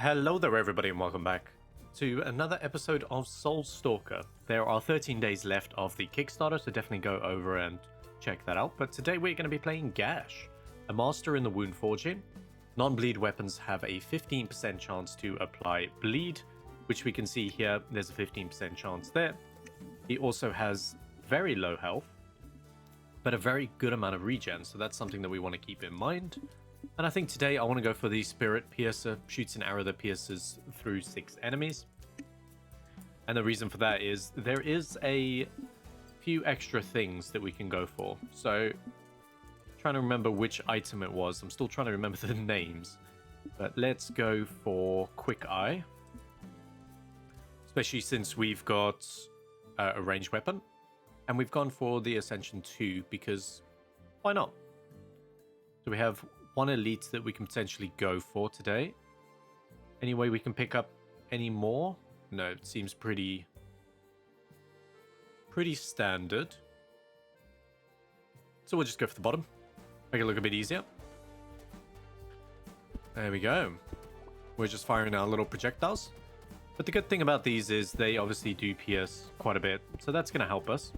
Hello there everybody and welcome back to another episode of Stalker. There are 13 days left of the Kickstarter, so definitely go over and check that out. But today we're going to be playing Gash, a master in the wound forging. Non-bleed weapons have a 15% chance to apply bleed, which we can see here. There's a 15% chance there. He also has very low health, but a very good amount of regen, so that's something that we want to keep in mind. And I think today I want to go for the Spirit Piercer. Shoots an arrow that pierces through 6 enemies. And the reason for that is there is a few extra things that we can go for. So, trying to remember which item it was. I'm still trying to remember the names. But let's go for Quick Eye. Especially since we've got a ranged weapon. And we've gone for the Ascension 2 because why not? So we have one elite that we can potentially go for today. Any way we can pick up any more? No, it seems pretty standard. So we'll just go for the bottom. Make it look a bit easier. There we go. We're just firing our little projectiles. But the good thing about these is they obviously do pierce quite a bit. So that's going to help us.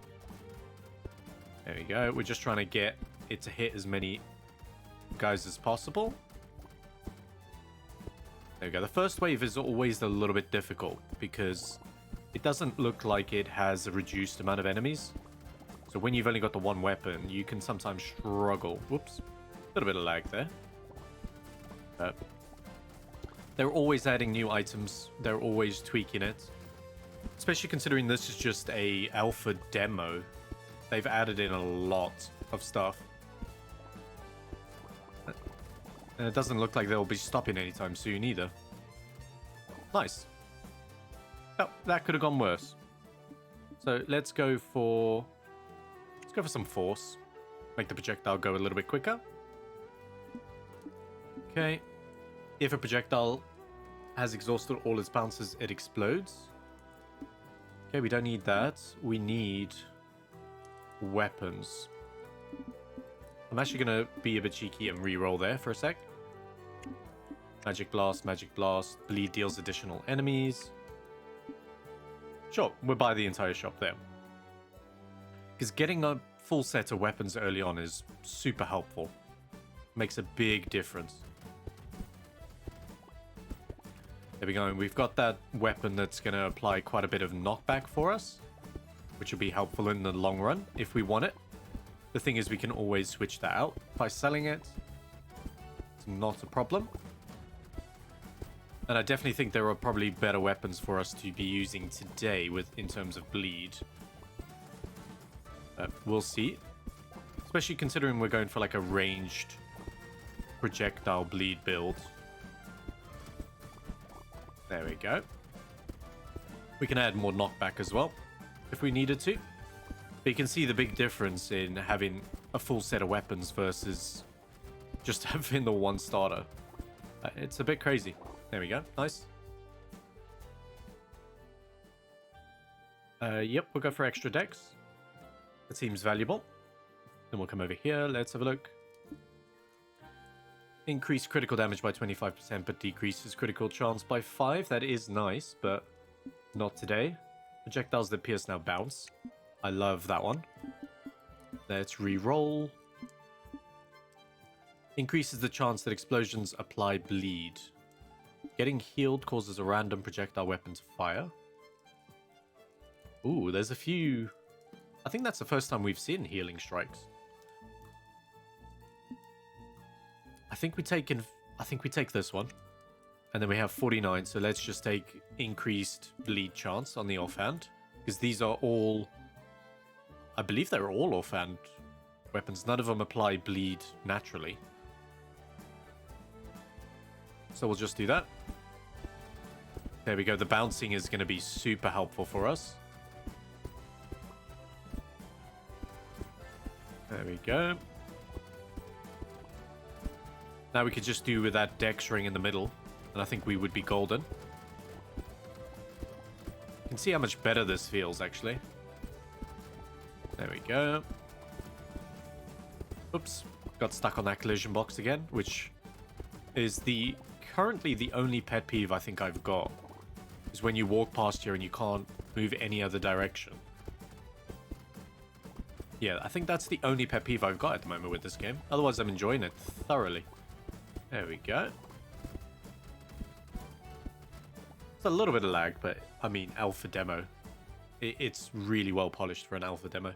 There we go. We're just trying to get it to hit as many guys as possible. There we go. The first wave is always a little bit difficult because it doesn't look like it has a reduced amount of enemies. So when you've only got the one weapon, you can sometimes struggle. Whoops. A little bit of lag there. But they're always adding new items. They're always tweaking it. Especially considering this is just a alpha demo. They've added in a lot of stuff. And it doesn't look like they'll be stopping anytime soon either. Nice. Oh, that could have gone worse. So let's go for some force. Make the projectile go a little bit quicker. Okay. If a projectile has exhausted all its bounces, it explodes. Okay, we don't need that. We need weapons. I'm actually going to be a bit cheeky and re-roll there for a sec. Magic Blast, Magic Blast. Bleed deals additional enemies. Sure, we'll buy the entire shop there. Because getting a full set of weapons early on is super helpful. Makes a big difference. There we go. We've got that weapon that's going to apply quite a bit of knockback for us, which will be helpful in the long run if we want it. The thing is, we can always switch that out by selling it. It's not a problem. And I definitely think there are probably better weapons for us to be using today in terms of bleed. We'll see. Especially considering we're going for like a ranged projectile bleed build. There we go. We can add more knockback as well if we needed to. But you can see the big difference in having a full set of weapons versus just having the one starter. It's a bit crazy. There we go. Nice. Yep, we'll go for extra dex. That seems valuable. Then we'll come over here. Let's have a look. Increase critical damage by 25%, but decreases critical chance by 5. That is nice, but not today. Projectiles that pierce now bounce. I love that one. Let's re-roll. Increases the chance that explosions apply bleed. Getting healed causes a random projectile weapon to fire. Ooh, there's a few... I think that's the first time we've seen healing strikes. I think we take this one. And then we have 49, so let's just take increased bleed chance on the offhand. Because these are all... I believe they're all offhand weapons. None of them apply bleed naturally. So we'll just do that. There we go. The bouncing is going to be super helpful for us. There we go. Now we could just do with that dex ring in the middle. And I think we would be golden. You can see how much better this feels, actually. There we go. Oops. Got stuck on that collision box again, which is the currently the only pet peeve I think I've got is when you walk past here and you can't move any other direction. Yeah, I think that's the only pet peeve I've got at the moment with this game. Otherwise, I'm enjoying it thoroughly. There we go. It's a little bit of lag, but I mean, alpha demo. It's really well polished for an alpha demo.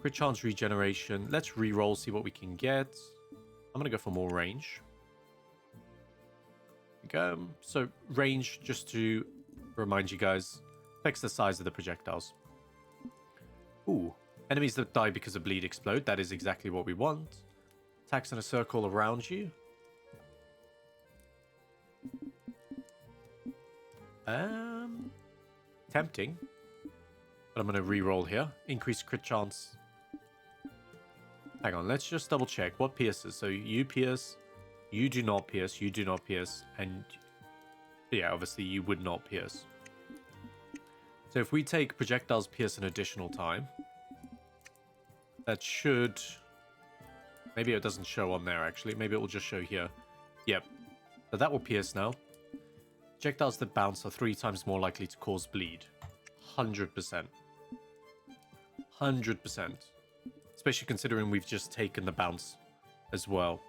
Crit chance regeneration. Let's re-roll, see what we can get. I'm going to go for more range. So range, just to remind you guys, affects the size of the projectiles. Ooh, enemies that die because of bleed explode. That is exactly what we want. Attacks in a circle around you. Tempting. But I'm going to re-roll here. Increase crit chance. Hang on, let's just double check. What pierces? So you pierce, you do not pierce, you do not pierce, and yeah, obviously you would not pierce. So if we take projectiles pierce an additional time, that should... Maybe it doesn't show on there, actually. Maybe it will just show here. Yep. So that will pierce now. Projectiles that bounce are 3 times more likely to cause bleed. 100%. 100%. Especially considering we've just taken the bounce as well.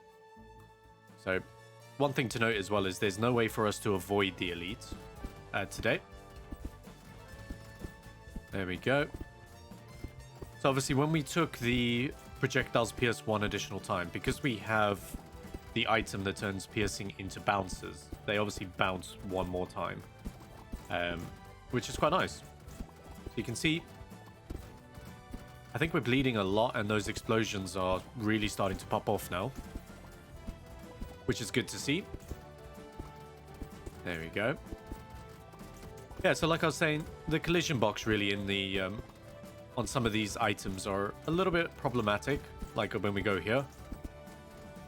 So, one thing to note as well is there's no way for us to avoid the elite today. There we go. So obviously when we took the projectiles pierce 1 additional time, because we have the item that turns piercing into bounces, they obviously bounce 1 more time. Which is quite nice. So you can see, I think we're bleeding a lot and those explosions are really starting to pop off now. Which is good to see. There we go. Yeah, so like I was saying, the collision box really in the on some of these items are a little bit problematic, like when we go here.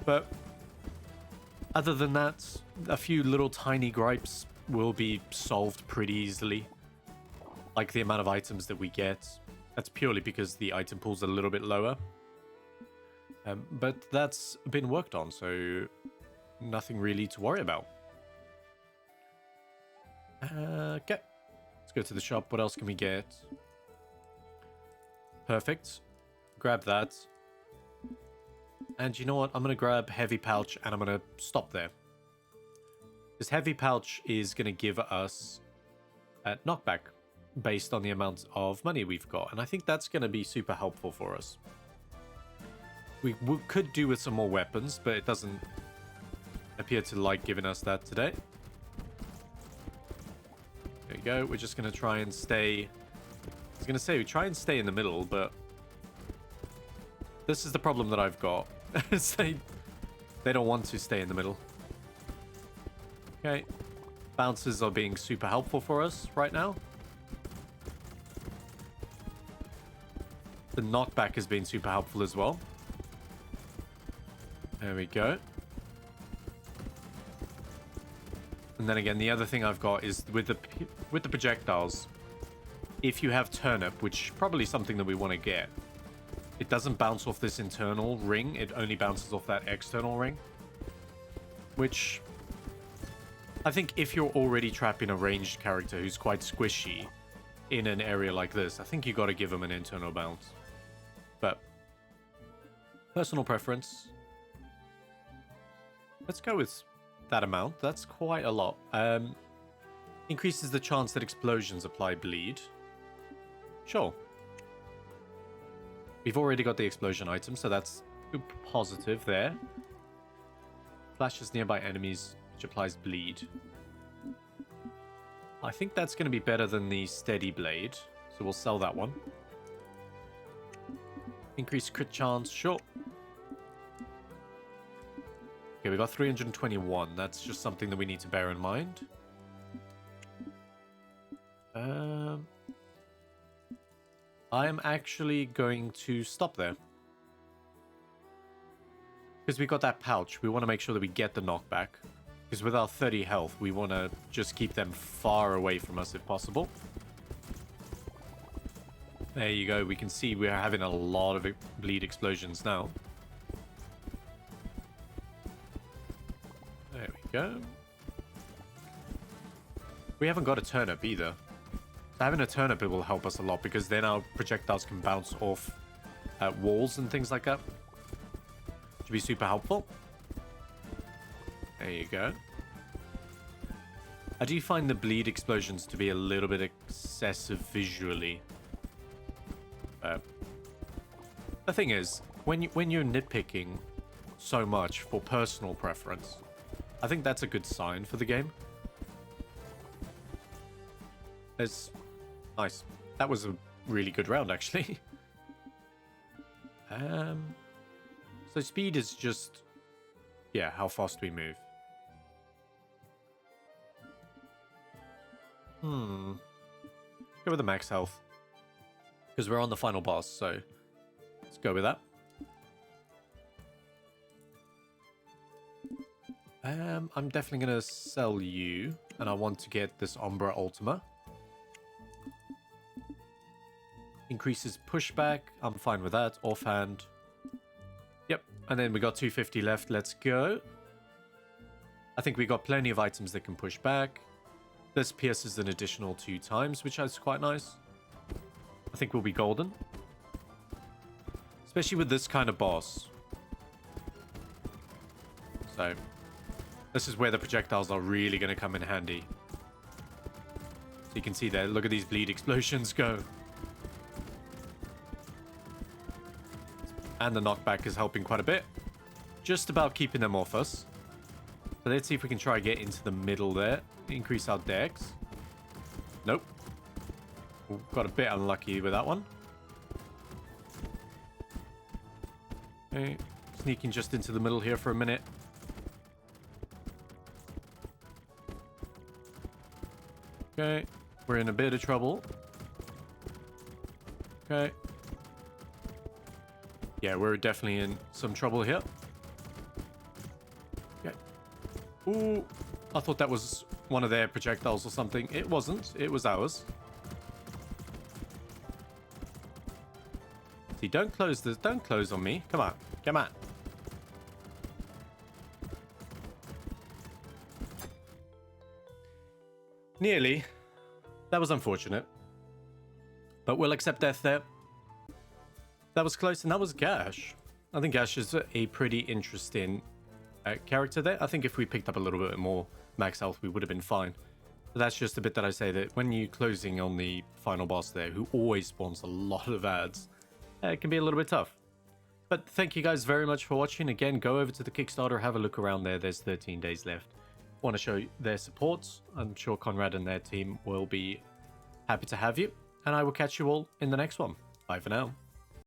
But other than that, a few little tiny gripes will be solved pretty easily. Like the amount of items that we get. That's purely because the item pool's a little bit lower. But that's been worked on, so nothing really to worry about. Okay, let's go to the shop. What else can we get? Perfect. Grab that. And you know what? I'm going to grab heavy pouch and I'm going to stop there. This heavy pouch is going to give us a knockback based on the amount of money we've got. And I think that's going to be super helpful for us. We could do with some more weapons, but it doesn't appear to like giving us that today. There you go. We're just going to try and stay... I was going to say, we try and stay in the middle, but this is the problem that I've got. They don't want to stay in the middle. Okay. Bounces are being super helpful for us right now. The knockback has been super helpful as well. There we go. And then again, the other thing I've got is with the projectiles, if you have turnip, which probably something that we want to get, it doesn't bounce off this internal ring. It only bounces off that external ring. Which, I think if you're already trapping a ranged character who's quite squishy in an area like this, I think you got to give him an internal bounce. But, personal preference. Let's go with that amount. That's quite a lot. Increases the chance that explosions apply bleed. Sure. We've already got the explosion item, so that's positive there. Flashes nearby enemies, which applies bleed. I think that's going to be better than the steady blade, so we'll sell that one. Increased crit chance, sure. Okay, we got 321. That's just something that we need to bear in mind. I am actually going to stop there. Because we got that pouch, we want to make sure that we get the knockback. Because with our 30 health, we want to just keep them far away from us if possible. There you go. We can see we're having a lot of bleed explosions now. There go. We haven't got a turnip either. So having a turnip, it will help us a lot because then our projectiles can bounce off walls and things like that. Should be super helpful. There you go. I do find the bleed explosions to be a little bit excessive visually. The thing is, when you're nitpicking so much for personal preference, I think that's a good sign for the game. It's nice. That was a really good round, actually. So speed is just, yeah, how fast we move. Go with the max health. Because we're on the final boss, so let's go with that. I'm definitely going to sell you, and I want to get this Umbra Ultima. Increases pushback. I'm fine with that. Offhand. Yep. And then we got 250 left. Let's go. I think we got plenty of items that can push back. This pierces an additional 2 times, which is quite nice. I think we'll be golden. Especially with this kind of boss. So, this is where the projectiles are really going to come in handy. So you can see there, look at these bleed explosions go. And the knockback is helping quite a bit. Just about keeping them off us. So let's see if we can try and get into the middle there. Increase our dex. Nope. Got a bit unlucky with that one. Okay. Sneaking just into the middle here for a minute. Okay. We're in a bit of trouble. Okay. Yeah, we're definitely in some trouble here. Okay. Ooh. I thought that was one of their projectiles or something. It wasn't. It was ours. See, don't close this. Don't close on me. Come on. Come on. Nearly. That was unfortunate. But we'll accept death there. That was close, and that was Gash. I think Gash is a pretty interesting character there. I think if we picked up a little bit more max health, we would have been fine. But that's just a bit that I say that when you're closing on the final boss there, who always spawns a lot of ads, it can be a little bit tough. But thank you guys very much for watching. Again, go over to the Kickstarter, have a look around there. There's 13 days left. Want to show their support. I'm sure Conrad and their team will be happy to have you. And I will catch you all in the next one. Bye for now.